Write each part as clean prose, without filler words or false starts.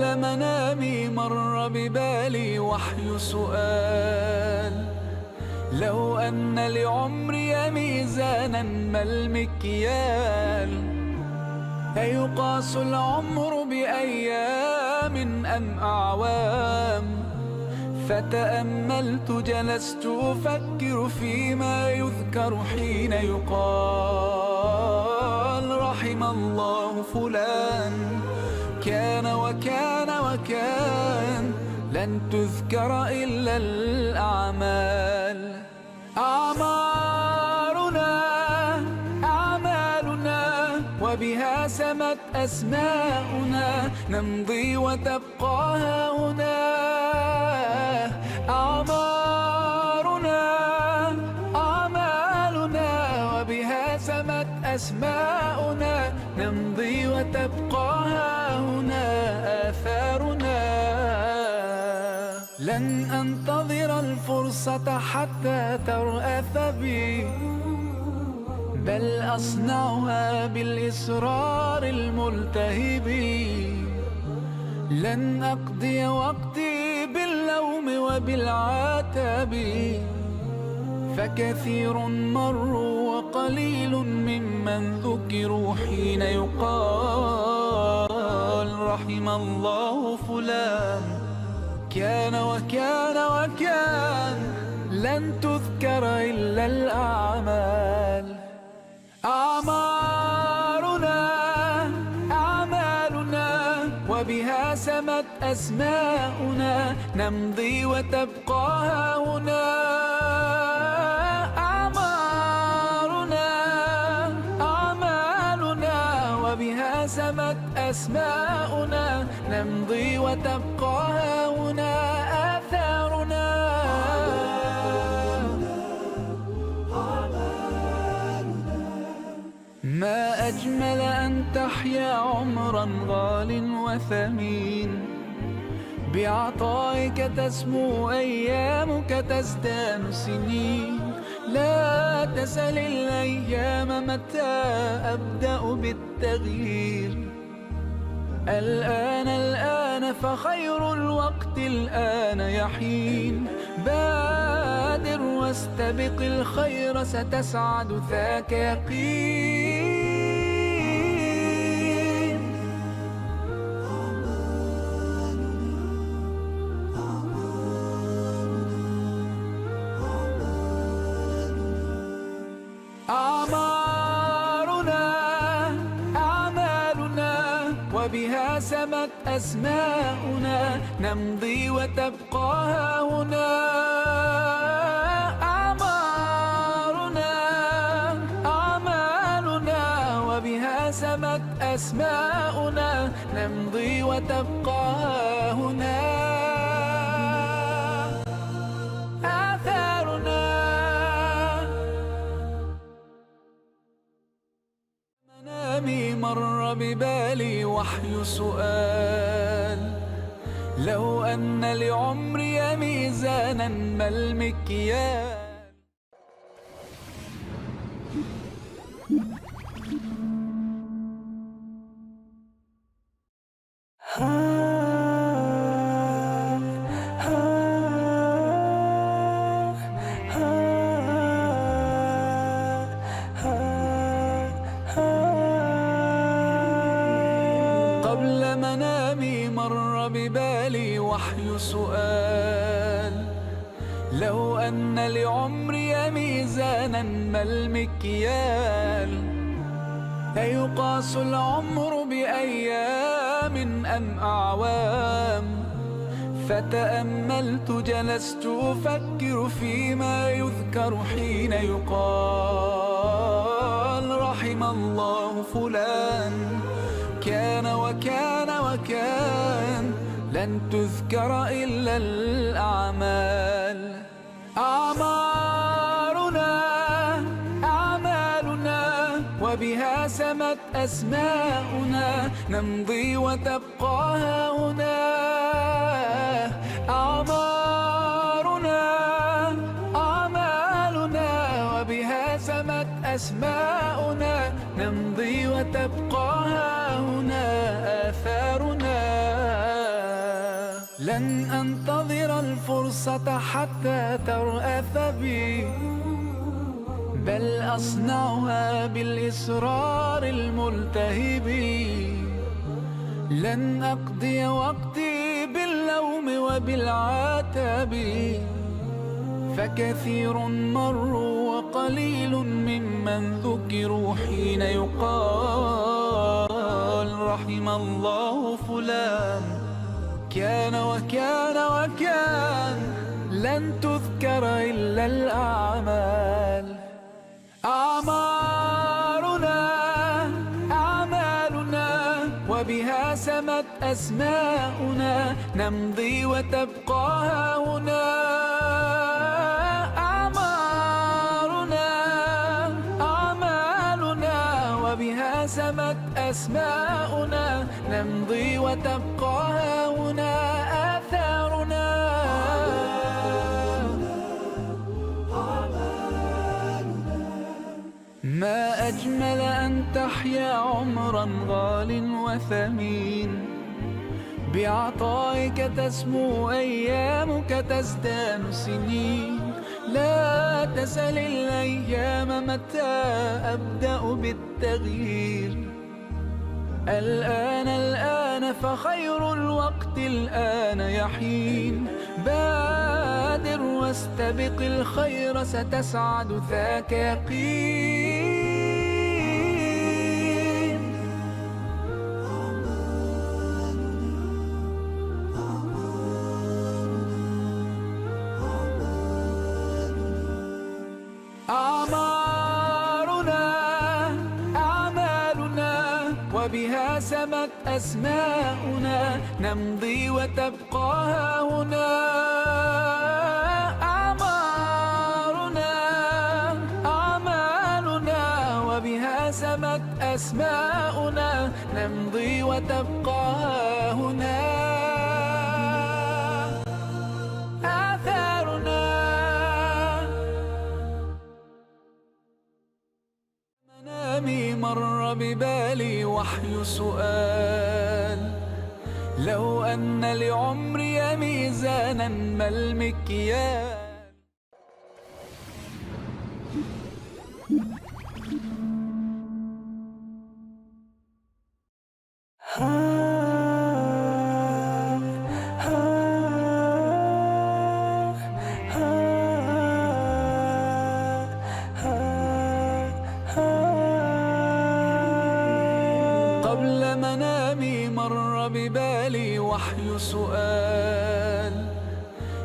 قبل منامي مر ببالي وحي سؤال: لو أن لعمري ميزانا ما المكيال؟ أيقاس العمر بأيام أم أعوام؟ فتأملت جلست أفكر فيما يذكر حين يقال: رحم الله فلان كان وكان وكان. لن تذكر إلا الأعمال. أعمارنا أعمالنا وبها سمت أسماؤنا، نمضي وتبقى هنا. أعمارنا أعمالنا وبها سمت أسماؤنا، نمضي وتبقى هنا آثارنا. لن أنتظر الفرصة حتى ترأف بي، بل أصنعها بالإصرار الملتهب. لن أقضي وقتي باللوم وبالعتاب، فكثير مروا وقليل ممن ذكروا حين يقال: رحم الله فلان كان وكان وكان. لن تذكر إلا الأعمال. أعمارنا أعمالنا وبها سمت أسماؤنا، نمضي وتبقى هنا. أعمارنا أعمالنا وبها سمت أسماؤنا، نمضي وتبقى هنا آثارنا. ما أجمل أن تحيا عمرا غال وثمين، بعطائك تسمو أيامك تزدان سنين. لا تسل الأيام متى أبدأ بالتغيير، الآن فخير الوقت الآن يحين. بادر واستبق الخير ستسعد ذاك يقين. أعمارنا أعمالنا وبها سمت أسماؤنا، نمضي وتبقى هنا. أعمارنا أعمالنا وبها سمت أسماؤنا، نمضي وتبقى هنا آثارنا. منامي مر ببالي وحي سؤال: لو أن لعمري ميزانا ما المكيال؟ قبل منامي مر ببالي وحي سؤال: لو أن لعمري ميزانا ما المكيال؟ أيقاس العمر بأيام أم أعوام؟ فتأملت جلست أفكر فيما يذكر حين يقال: رحم الله فلان كان وكان وكان. لن تذكر إلا الأعمال. أعمارنا أعمالنا وبها سمت أسماؤنا، نمضي وتبقى هنا. أعمارنا أعمالنا وبها سمت أسماؤنا، نمضي وتبقى هنا آثارنا. لن أنتظر الفرصة حتى ترأف بي، بل أصنعها بالإصرار الملتهب. لن أقضي وقتي باللوم وبالعتاب، فكثير مروا وقليل ممن ذكروا حين يقال رحم الله فلان كان وكان وكان. لن تذكر إلا الأعمال. أعمارنا أعمالنا وبها سمت أسماؤنا، نمضي وتبقى هنا. أعمارنا أعمالنا وبها سمت أسماؤنا، نمضي وتبقى هنا آثارنا. ما أجمل أن تحيا عمرا غال وثمين، بعطائك تسمو أيامك تزدان سنين. لا تسل الأيام متى أبدأ بالتغيير، الآن فخير الوقت الآن يحين. بادر واستبق الخير ستسعد ذاك يقين. أعمارنا أعمالنا وبها سمت أسماؤنا، نمضي وتبقى هنا. أعمارنا أعمالنا وبها سمت أسماؤنا، نمضي وتبقى هنا آثارنا. منامي مر ببالي وحي سؤال، لو أن لعمري ميزانا ما المكيال. قبل منامي مر ببالي وحي سؤال،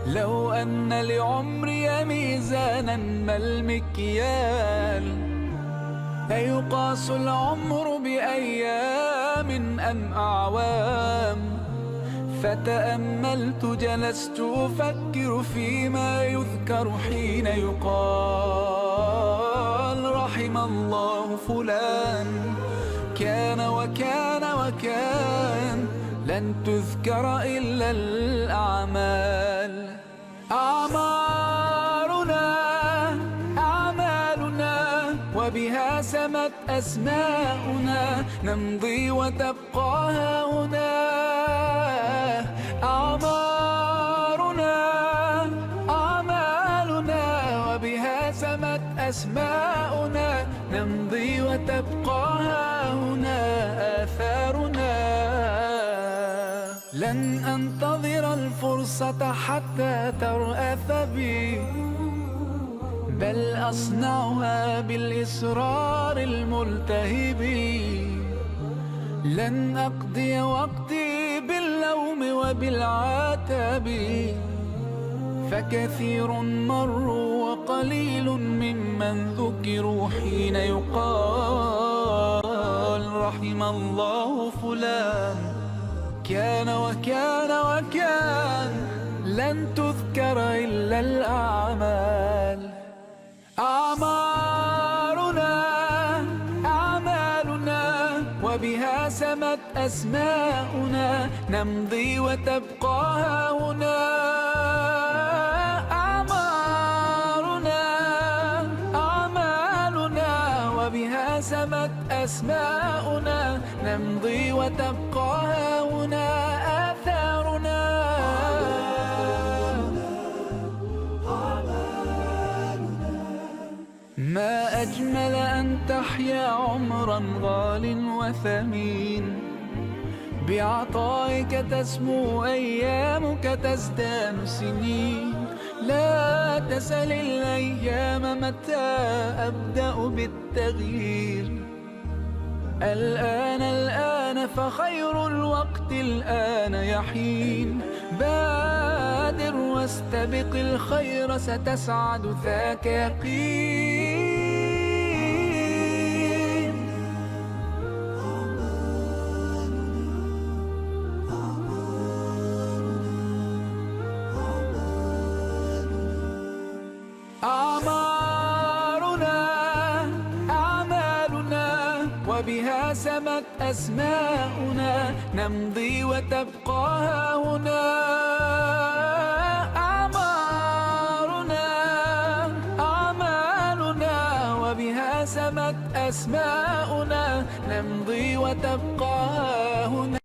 لو أن لعمري ميزانا ما المكيال. أيقاس العمر بأيام أم أعوام؟ فتأملت جلست أفكر فيما يذكر حين يقال رحم الله فلان كان وكان وكان. لن تذكر إلا الأعمال. أعمارنا أعمالنا وبها سمت أسماؤنا، نمضي وتبقى هنا. أعمارنا أعمالنا وبها سمت أسماؤنا، نمضي وتبقى هنا آثارنا. لن أنتظر الفرصة حتى ترأف بي، بل أصنعها بالإصرار الملتهب. لن أقضي وقتي باللوم وبالعتاب، فكثير مروا وقليل ممن ذكروا حين يقال رحم الله فلان كان وكان وكان. لن تذكر إلا الأعمال. أعمارنا أعمالنا وبها سمت أسماؤنا، نمضي وتبقى هنا. أعمارنا أعمالنا وبها سمت أسماؤنا، نمضي وتبقى هنا آثارنا. ما أجمل أن تحيا عمرا غال وثمين، بعطائك تسمو أيامك تزدان سنين. لا تسل الأيام متى أبدأ بالتغيير، الآن فخير الوقت الآن يحين. بادر واستبق الخير ستسعد ذاك يقين. أعمالنا وبها سمت أسماؤنا، نمضي وتبقى ها هنا. أعمالنا وبها سمت أسماؤنا، نمضي وتبقى ها هنا.